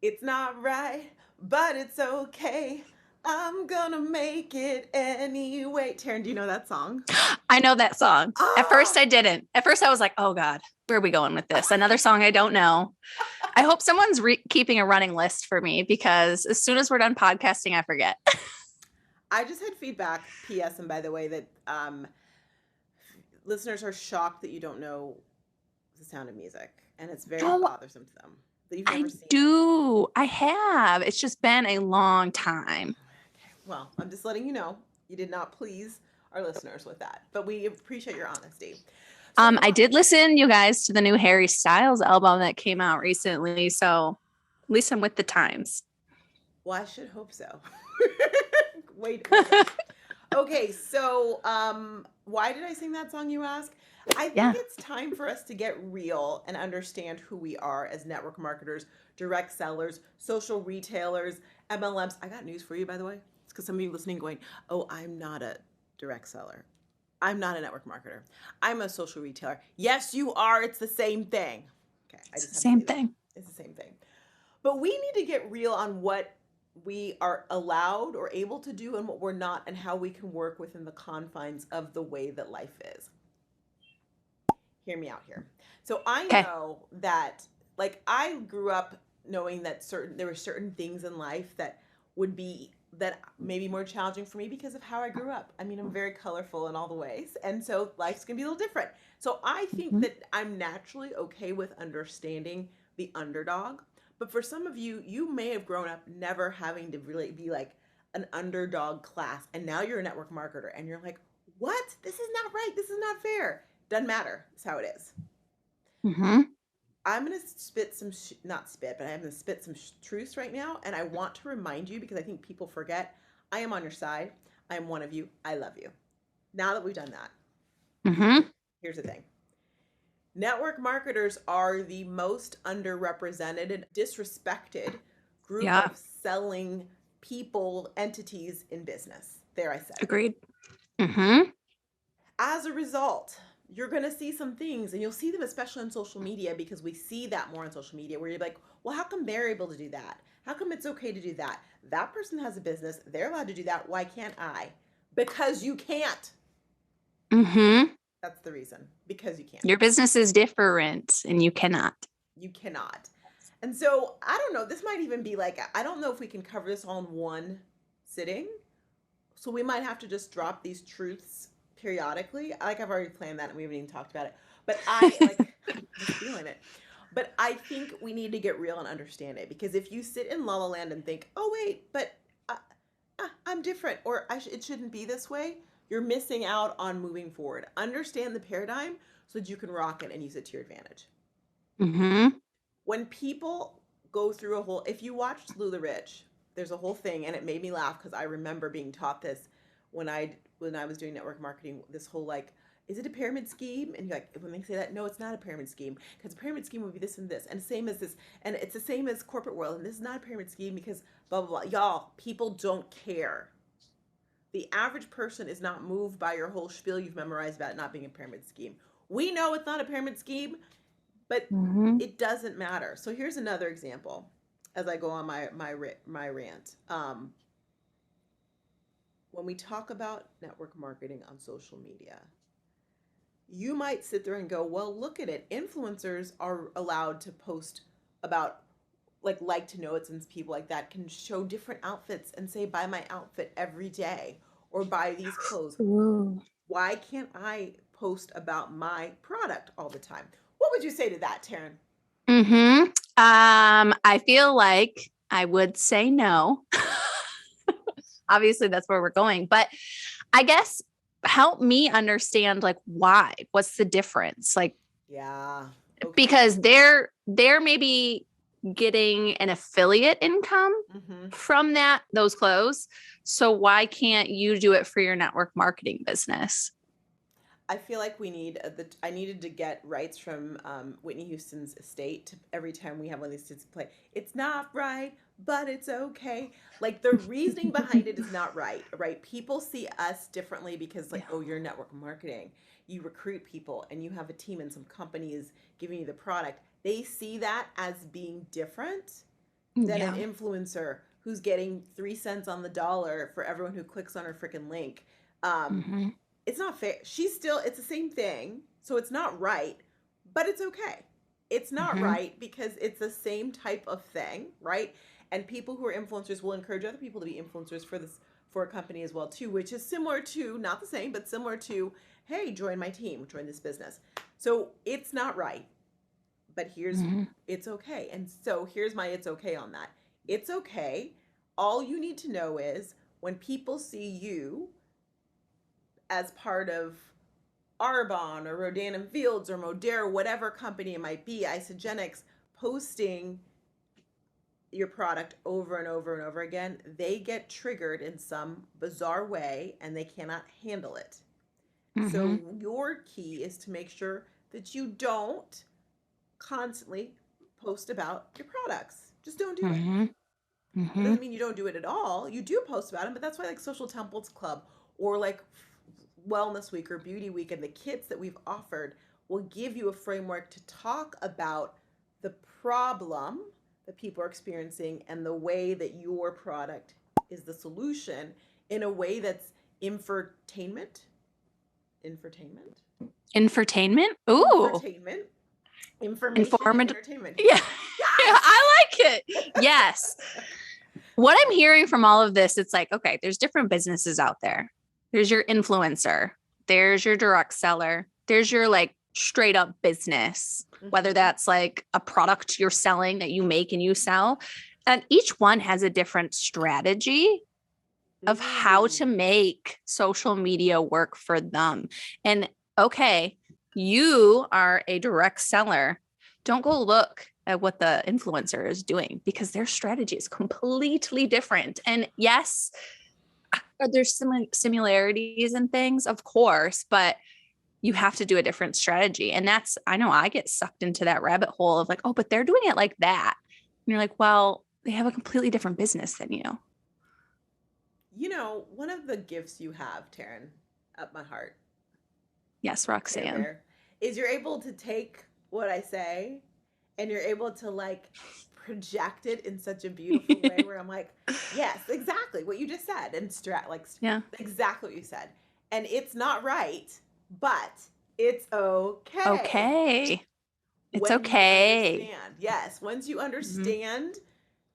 It's not right, but it's okay. I'm gonna make it anyway. Taryn, do you know that song? I know that song. At first, Ah! I didn't. At first, I was like, oh God, where are we going with this? Another song I don't know. I hope someone's keeping a running list for me because as soon as we're done podcasting, I forget. I just had feedback, PS, and by the way, that listeners are shocked that you don't know the sound of music, and it's very Oh, bothersome to them that you've I never seen it. do. I have. It's just been a long time. Okay. Well, I'm just letting you know you did not please our listeners with that, but we appreciate your honesty. So I why? did listen, you guys, to the new Harry Styles album that came out recently. So at least I'm with the times. Well, I should hope so. Wait up. Okay, so why did I sing that song, you ask? I think Yeah. it's time for us to get real and understand who we are as network marketers, direct sellers, social retailers, MLMs. I got news for you, by the way. It's because some of you listening going, oh, I'm not a direct seller. I'm not a network marketer. I'm a social retailer. Yes, you are. It's the same thing. Okay, I It's just the had to same say that. thing. It's the same thing. But we need to get real on what we are allowed or able to do and what we're not, and how we can work within the confines of the way that life is. Hear me out here. So I Okay. know that, like, I grew up knowing that there were certain things in life that would be that may be more challenging for me because of how I grew up. I mean, I'm very colorful in all the ways, and so life's gonna be a little different. So I think Mhm. that I'm naturally okay with understanding the underdog. But for some of you, you may have grown up never having to really be like an underdog class, and now you're a network marketer, and you're like, "What? This is not right. This is not fair." Doesn't matter. It's how it is. Mhm. I'm going to spit some, not spit, but I'm going to spit some truths right now. And I want to remind you because I think people forget I am on your side. I am one of you. I love you. Now that we've done that, Mhm. here's the thing: network marketers are the most underrepresented and disrespected group Yeah. of selling people, entities in business. There, I said it. Agreed. Mhm. As a result, you're going to see some things, and you'll see them especially on social media because we see that more on social media where you're like, well, how come they're able to do that? How come it's okay to do that? That person has a business. They're allowed to do that. Why can't I? Because you can't. Mhm. That's the reason. Because you can't. Your business is different and you cannot. You cannot. And so I don't know. This might even be like, I don't know if we can cover this all in one sitting. So we might have to just drop these truths periodically. Like I've already planned that and we haven't even talked about it. But I like just feeling it. But I think we need to get real and understand it because if you sit in La La Land and think, "Oh wait, but uh, I'm different," or it shouldn't be this way, you're missing out on moving forward. Understand the paradigm so that you can rock it and use it to your advantage. Mhm. When people go through a whole, if you watched Lula Rich, there's a whole thing, and it made me laugh because I remember being taught this when I was doing network marketing. This whole like, is it a pyramid scheme? And you're like, when they say that, no, it's not a pyramid scheme because a pyramid scheme would be this and this, and same as this, and it's the same as corporate world, and this is not a pyramid scheme because blah blah blah. Y'all, people don't care. The average person is not moved by your whole spiel you've memorized about it not being a pyramid scheme. We know it's not a pyramid scheme, but Mhm. it doesn't matter. So here's another example as I go on my rant. When we talk about network marketing on social media, you might sit there and go, "Well, look at it. Influencers are allowed to post about like to know it since people like that can show different outfits and say buy my outfit every day or buy these clothes. Ooh. Why can't I post about my product all the time?" What would you say to that, Taryn? Mhm. I feel like I would say no. Obviously, that's where we're going, but I guess help me understand like why. What's the difference? Like Yeah. Okay. because they're maybe getting an affiliate income Mm-hmm. from those clothes. So why can't you do it for your network marketing business? I feel like I needed to get rights from Whitney Houston's estate every time we have one of these kids play. It's not right, but it's okay. Like the reasoning behind it is not right, right? People see us differently because, like, Yeah. oh, you're network marketing. You recruit people and you have a team and some companies giving you the product. They see that as being different than an Yeah. influencer who's getting 3 cents on the dollar for everyone who clicks on her freaking link. Um, Mm-hmm. it's not fair. It's the same thing. So it's not right, but it's okay. It's not Mm-hmm. right because it's the same type of thing, right? And people who are influencers will encourage other people to be influencers for a company as well too, which is similar to, not the same, but similar to, hey, join my team, join this business. So it's not right, but Mm-hmm. it's okay. And so here's my it's okay on that. It's okay. All you need to know is when people see you as part of Arbonne or Rodan and Fields or Modera, whatever company it might be, Isogenics, posting your product over and over and over again, they get triggered in some bizarre way and they cannot handle it. Mm-hmm. So your key is to make sure that you don't constantly post about your products. Just don't do it. Mm-hmm. That Mm-hmm. doesn't mean you don't do it at all. You do post about them, but that's why like Social Temples Club or like Wellness Week or Beauty Week and the kits that we've offered will give you a framework to talk about the problem that people are experiencing and the way that your product is the solution in a way that's infotainment. Infotainment? Infotainment. Ooh, Infotainment. Information and informative. entertainment. Yeah. Yeah, Yes. I like it. Yes. What I'm hearing from all of this, it's like, okay, there's different businesses out there. There's your influencer, there's your direct seller, there's your like straight up business, whether Mm-hmm. that's like a product you're selling that you make and you sell. And each one has a different strategy of how Mm. to make social media work for them. And okay, you are a direct seller. Don't go look at what the influencer is doing because their strategy is completely different. And yes, there's some similarities and things, of course, but you have to do a different strategy. And that's, I know I get sucked into that rabbit hole of like, oh, but they're doing it like that. And you're like, well, they have a completely different business than you. You know, one of the gifts you have, Taryn, up my heart, Yes, Care Roxanne. Bear, is you're able to take what I say and you're able to like project it in such a beautiful way where I'm like, yes, exactly what you just said, and Yeah. exactly what you said. And it's not right, but it's okay Okay. It's when you okay. understand. Yes, once you Mm-hmm. understand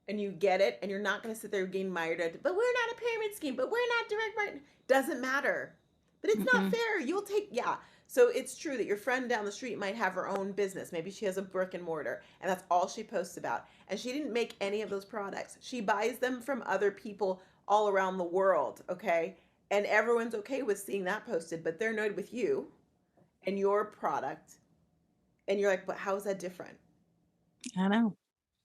and you get it, and you're not going to sit there getting mired at, but we're not a pyramid scheme, but we're not direct marketing. Doesn't matter. But it's not Mm-hmm. fair. You'll take, yeah. So it's true that your friend down the street might have her own business. Maybe she has a brick and mortar, and that's all she posts about. And she didn't make any of those products. She buys them from other people all around the world, okay? And everyone's okay with seeing that posted, but they're annoyed with you and your product. And you're like, but how is that different? I know.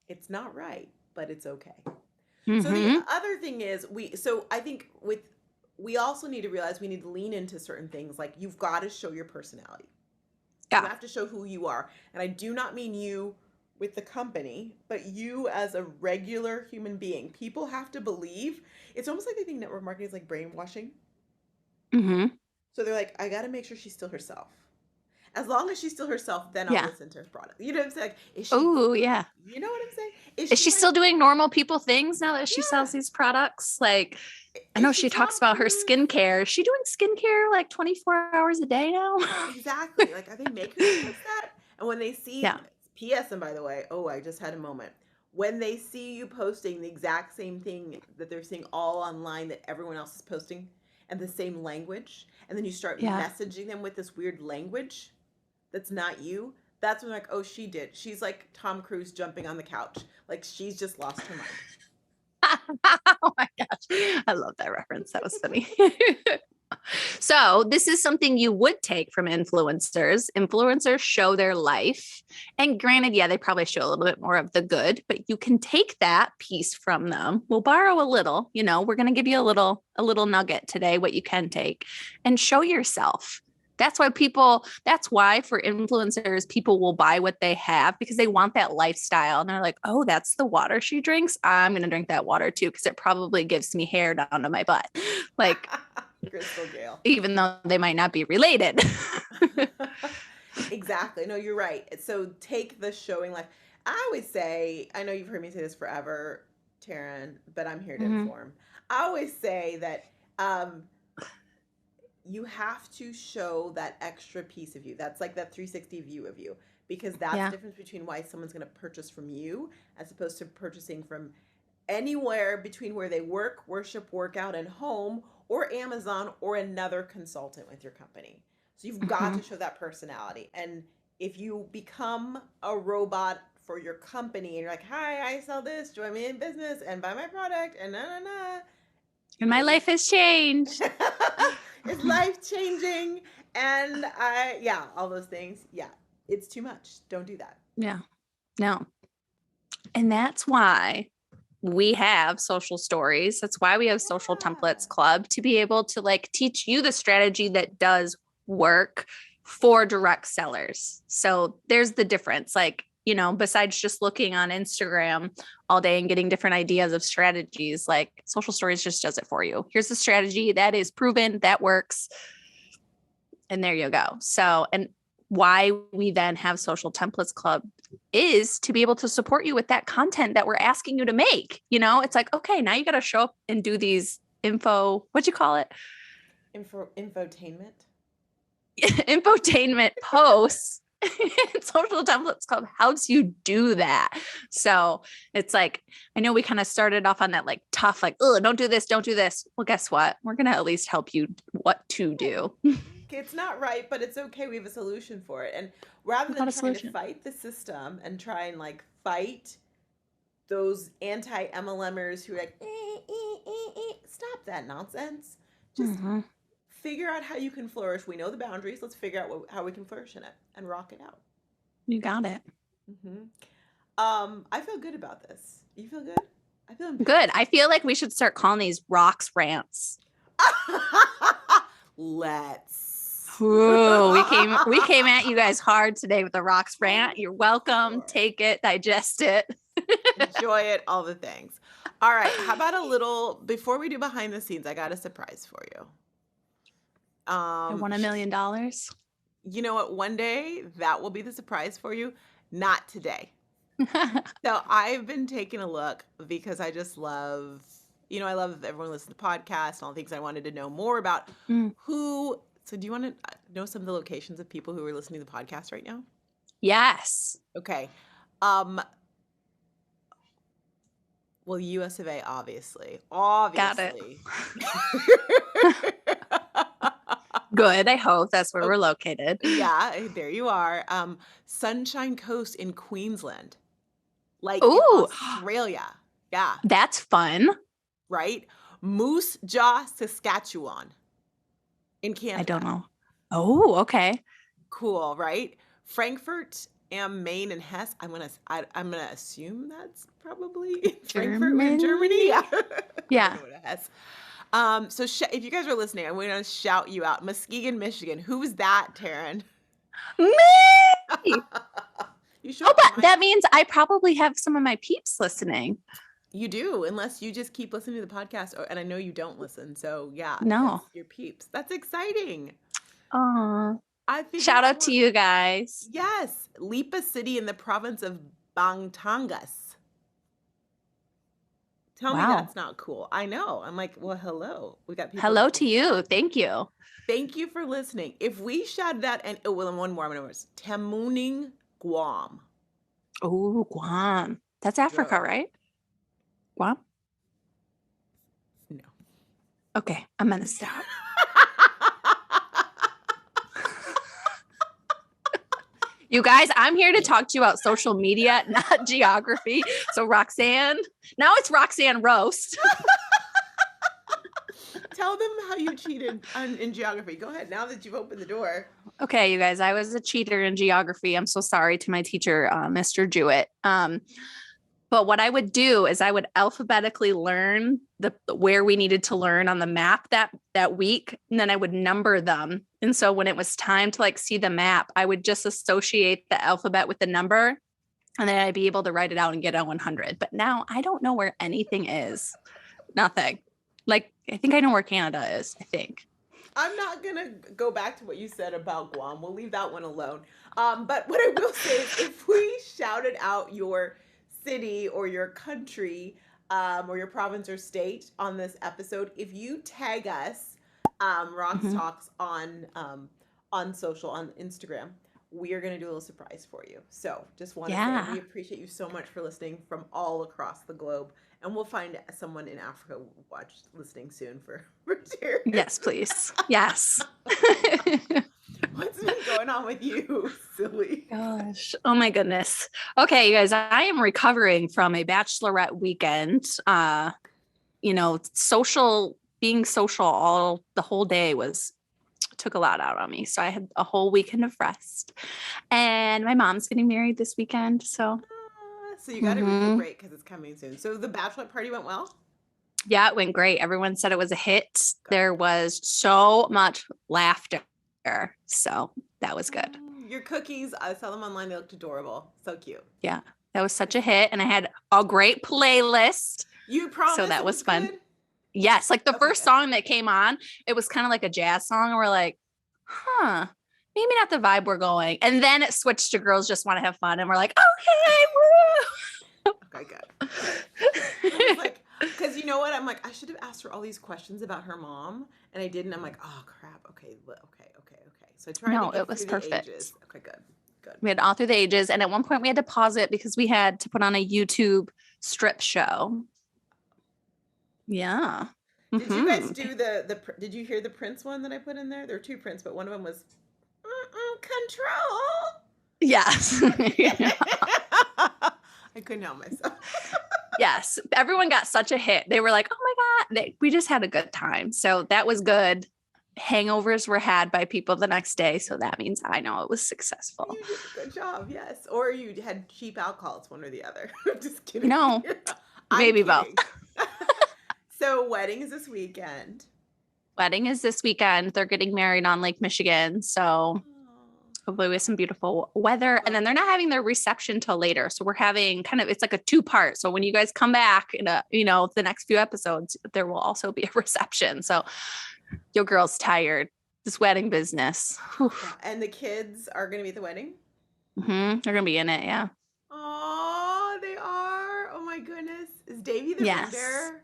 It's not right, but it's okay. So the Mm-hmm. other thing is I think we also need to realize we need to lean into certain things like you've got to show your personality. You Yeah. have to show who you are. And I do not mean you with the company, but you as a regular human being. People have to believe. It's almost like they think network marketing is like brainwashing. Mm-hmm. So they're like, I got to make sure she's still herself. As long as she's still herself, then I'll Yeah. listen to her product. You know what I'm saying? Is she Oh, yeah. You know what I'm saying? Is she Like, still doing normal people things now that she sells yeah. these products? Like, I Is know she she talks Tom about her Cruise? skincare. Is she doing skincare like 24 hours a day now? Exactly. Like, are they making her post that? And when they see, Yeah. P.S. And by the way, oh, I just had a moment. When they see you posting the exact same thing that they're seeing all online that everyone else is posting and the same language, and then you start Yeah. messaging them with this weird language that's not you, that's when like, oh, she did. She's like Tom Cruise jumping on the couch. Like, she's just lost her mind. Oh my gosh. I love that reference. That was funny. So, this is something you would take from influencers. Influencers show their life. And granted, yeah, they probably show a little bit more of the good, but you can take that piece from them. We'll borrow a little, we're going to give you a little nugget today, what you can take and show yourself. That's why for influencers, people will buy what they have because they want that lifestyle. And they're like, oh, that's the water she drinks. I'm going to drink that water too, because it probably gives me hair down to my butt. Like, Crystal Gale. even though they might not be related. Exactly. No, you're right. So take the showing life. I would say, I know you've heard me say this forever, Taryn, but I'm here to Mhm. inform. I always say that um, you have to show that extra piece of you. That's like that 360 view of you, because that's the Yeah. difference between why someone's going to purchase from you as opposed to purchasing from anywhere between where they work, worship, workout, and home, or Amazon, or another consultant with your company. So you've got Hmm. to show that personality. And if you become a robot for your company and you're like, hi, I sell this, join me in business and buy my product, and na na na, And my life has changed. it's life changing. And yeah, all those things. Yeah, it's too much. Don't do that. Yeah. No. And that's why we have social stories. That's why we have social templates Yeah. club, to be able to like teach you the strategy that does work for direct sellers. So there's the difference. Like, you know, besides just looking on Instagram all day and getting different ideas of strategies, like social stories just does it for you. Here's the strategy that is proven, that works. And there you go. So, and why we then have social templates club is to be able to support you with that content that we're asking you to make. You know, it's like, okay, now you got to show up and do these what'd you call it? Infotainment. Infotainment posts. Social templates club helps you do that. So it's like, I know we kind of started off on that like tough, like, oh, don't do this, don't do this. Well, guess what? We're going to at least help you what to do. It's not right, but it's okay. We have a solution for it. And rather We got than a trying to solution. fight the system and try and like fight those anti MLMers who are like, stop that nonsense. Just Mm-hmm. figure out how you can flourish. We know the boundaries. Let's figure out how we can flourish in it and rock it out. You got it. Hmm. I feel good about this. You feel good? I feel Good. empowered. I feel like we should start calling these rocks rants. Let's. Ooh, we came at you guys hard today with the rocks rant. You're welcome. Sure. Take it, digest it. Enjoy it, all the things. All right. How about a little before we do behind the scenes? I got a surprise for you. I won $1 million. You know what? One day that will be the surprise for you. Not today. So I've been taking a look because I just love, I love everyone listens to podcasts and all the things. I wanted to know more about Mm. who. So do you want to know some of the locations of people who are listening to the podcast right now? Yes. Okay. Well, US of A, obviously. Got it. Obviously. Good. I hope that's where Oh, we're located. yeah, there you are. Sunshine Coast in Queensland. Like in Ooh, Australia. Yeah, that's fun. right? Moose Jaw, Saskatchewan in I don't Canada. know. Oh, okay. Cool, right? Frankfurt am Main and Hesse. I'm gonna assume that's probably Frankfurt in Germany. Yeah. I Yeah. don't know what a Hesse. So if you guys are listening, I'm going to shout you out. Muskegon, Michigan. Who's that, Taryn? Me. You sure? Oh, but that means I probably have some of my peeps listening. You do, unless you just keep listening to the podcast. And I know you don't listen. So yeah, No. that's your peeps. That's exciting. Oh, I think shout out to you guys. Yes. Lipa City in the province of Bangtangas. Tell me that's not cool. I know. I'm like, well, hello. We got people. Hello to you. Thank you. Thank you for listening. If we shouted that, and well, and one more, I'm going to Tamuning, Guam. Oh, Guam. That's Africa, right? Guam? No. Okay, I'm going to stop. You guys, I'm here to talk to you about social media, not geography. So Roxanne, now it's Roxanne Roast. Tell them how you cheated in geography. Go ahead, now that you've opened the door. Okay, you guys, I was a cheater in geography. I'm so sorry to my teacher, Mr. Jewett. But what I would do is I would alphabetically learn where we needed to learn on the map that week, and then I would number them. And so when it was time to like see the map, I would just associate the alphabet with the number, and then I'd be able to write it out and get a 100. But now I don't know where anything is. Nothing. Like I think I know where Canada is. I think. I'm not gonna go back to what you said about Guam. We'll leave that one alone. But what I will say is, if we shouted out your city or your country, or your province or state on this episode, if you tag us, Rocks Mhm. Talks on social on Instagram, we are gonna do a little surprise for you. So just want to say we Yeah. appreciate you so much for listening from all across the globe, and we'll find someone in Africa listening soon for Jared. Yes, please. Yes. What's been going on with you, silly? Gosh. Oh my goodness. Okay, you guys, I am recovering from a bachelorette weekend. Being social all the whole day took a lot out on me. So I had a whole weekend of rest. And my mom's getting married this weekend. So So you got to mhm. recuperate because it's coming soon. So the bachelorette party went well. Yeah, it went great. Everyone said it was a hit. Good. There was so much laughter. So that was good. Your cookies, I saw them online. They looked adorable. So cute. Yeah, that was such a hit. And I had a great playlist. You promised So that it was fun. good? Yes, like the Okay, first good. song that came on, it was kind of like a jazz song. And we're like, maybe not the vibe we're going. And then it switched to Girls Just Want to Have Fun. And we're like, Okay, good. I was like, because you know what? I'm like, I should have asked her all these questions about her mom, and I didn't. I'm like, oh crap. Okay. So I tried no, to get it was through perfect. the ages. Okay, good. We had all through the ages. And at one point we had to pause it because we had to put on a YouTube strip show. Yeah. Did you guys do the? Did you hear the Prince one that I put in there? There were two Prince, but one of them was control. Yes. I couldn't help myself. Yes. Everyone got such a hit. They were like, oh my God. We just had a good time. So that was good. Hangovers were had by people the next day. So that means I know it was successful. You did a good job, yes. Or you had cheap alcohol. It's one or the other. Just kidding. No, I'm maybe kidding. both. So wedding is this weekend. Wedding is this weekend. They're getting married on Lake Michigan. So hopefully we have some beautiful weather. And then they're not having their reception till later. So we're having it's like a 2-part. So when you guys come back in the next few episodes, there will also be a reception. So your girl's tired. This wedding business. Yeah. And the kids are going to be at the wedding? Mm-hmm. They're going to be in it. Yeah. Oh, they are. Oh my goodness. Is Davey the ring bearer?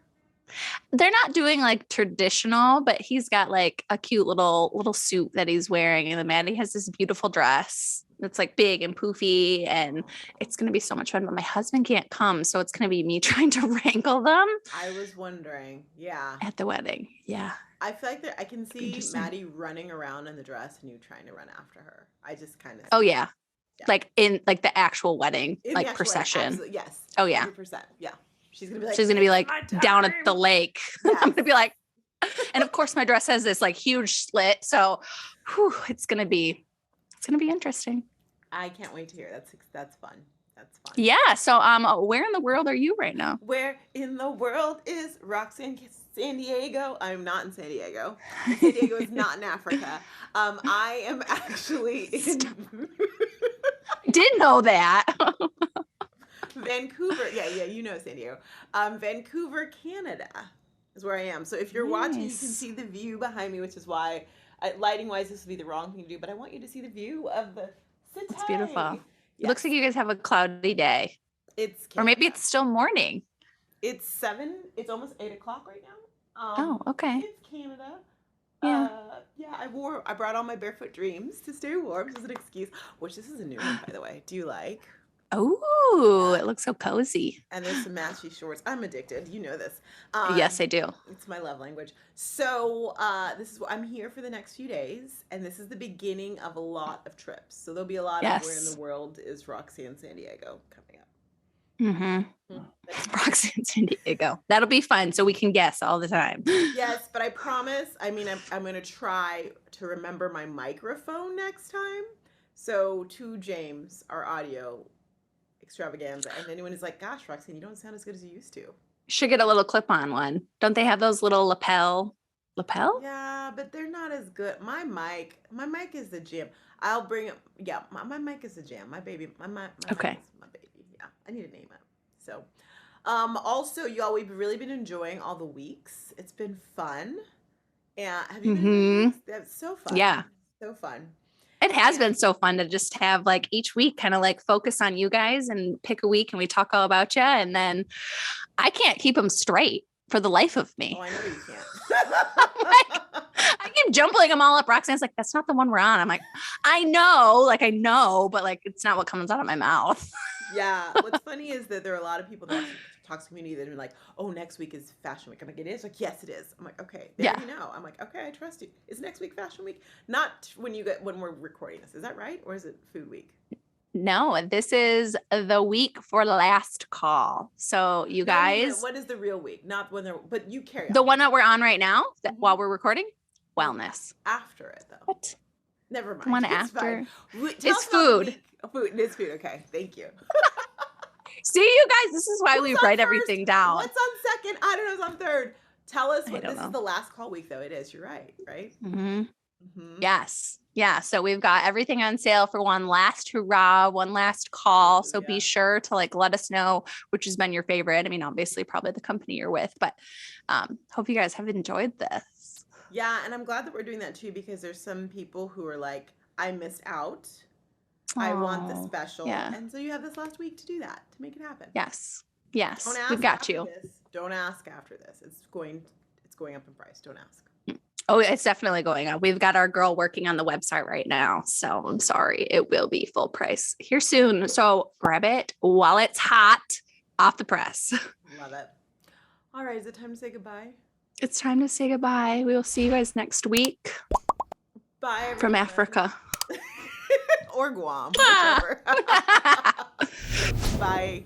They're not doing like traditional, but he's got like a cute little suit that he's wearing. And then Maddie has this beautiful dress that's like big and poofy, and it's going to be so much fun. But my husband can't come. So it's going to be me trying to wrangle them. I was wondering. Yeah. At the wedding. Yeah. I feel like I can see Maddie running around in the dress and you trying to run after her. I just kind of. Oh, yeah. Like in like the actual wedding, in like procession. Wedding, yes. Oh, yeah. 100%. Yeah. She's going to be like down at the lake. Yes. I'm going to be like, and of course my dress has this like huge slit. So it's going to be interesting. I can't wait to hear. That's fun. That's fun. Yeah. So where in the world are you right now? Where in the world is Roxanne? San Diego? I'm not in San Diego. San Diego is not in Africa. I am actually in didn't know that. Vancouver. Yeah, you know San Diego. Vancouver, Canada is where I am. So if you're watching, you can see the view behind me, which is why lighting wise this would be the wrong thing to do, but I want you to see the view of the city. It's beautiful. Yes. It looks like you guys have a cloudy day. It's Canada. Or maybe it's still morning. It's 7. It's almost 8 o'clock right now. Okay. It's Canada. Yeah. I brought all my barefoot dreams to stay warm. This is an excuse. Which this is a new one, by the way. Do you like? Oh, it looks so cozy. And there's some matchy shorts. I'm addicted. You know this. Yes, I do. It's my love language. So this is what I'm here for the next few days, and this is the beginning of a lot of trips. So there'll be a lot of where in the world is Roxanne San Diego coming up. Roxanne San Diego. That'll be fun. So we can guess all the time. Yes, but I promise. I mean, I'm going to try to remember my microphone next time. So to James, our audio extravaganza, and anyone is like, "Gosh, Roxanne, you don't sound as good as you used to." Should get a little clip-on one. Don't they have those little lapel? Yeah, but they're not as good. My mic is the jam. I'll bring it. Yeah, my mic is the jam. My baby, my mic is my baby. Yeah, I need to name it. So, also, y'all, we've really been enjoying all the weeks. It's been fun. And have you been to any of these? That's so fun. Yeah. So fun. It has And been so fun to just have like each week kind of like focus on you guys and pick a week and we talk all about you. And then I can't keep them straight for the life of me. oh, I know you can't. I keep jumbling them all up. Roxanne's like, that's not the one we're on. I'm like, I know, but like, it's not what comes out of my mouth. Yeah. What's funny is that there are a lot of people in the Talks community that are like, oh, next week is Fashion Week. I'm like, it is? Like, yes, it is. I'm like, okay. They already know. I'm like, okay, I trust you. Is next week Fashion Week? Not when we're recording this. Is that right? Or is it Food Week? No, this is the week for last call. So you No, I mean, guys, what is the real week? Not when they're, but you carry the on. one that we're on right now while Mhm. we're recording, wellness. After it, though. What? Never mind. The one It's after. fine. It's food. Food. It is food. Okay. Thank you. See, you guys, this is why we What's on write first? everything down. What's on second? I don't know what's on third. Tell us I what don't this know. is the last call week, though. It is. You're right. Right? Mhm. Mm-hmm. Yes. Yeah. So we've got everything on sale for one last hurrah, one last call. So be Hallelujah. sure to like let us know which has been your favorite. I mean, obviously, probably the company you're with, but hope you guys have enjoyed this. Yeah, and I'm glad that we're doing that too because there's some people who are like, I missed out. I want the Oh, special. yeah. And so you have this last week to do that, to make it happen. Yes. Yes. Don't ask We've got after you. this. Don't ask after this. It's going up in price. Don't ask. Oh, it's definitely going up. We've got our girl working on the website right now. So I'm sorry. It will be full price here soon. So grab it while it's hot off the press. Love it. All right, is it time to say goodbye? It's time to say goodbye. We will see you guys next week. Bye, everyone. From Africa. Or Guam, whichever. Bye.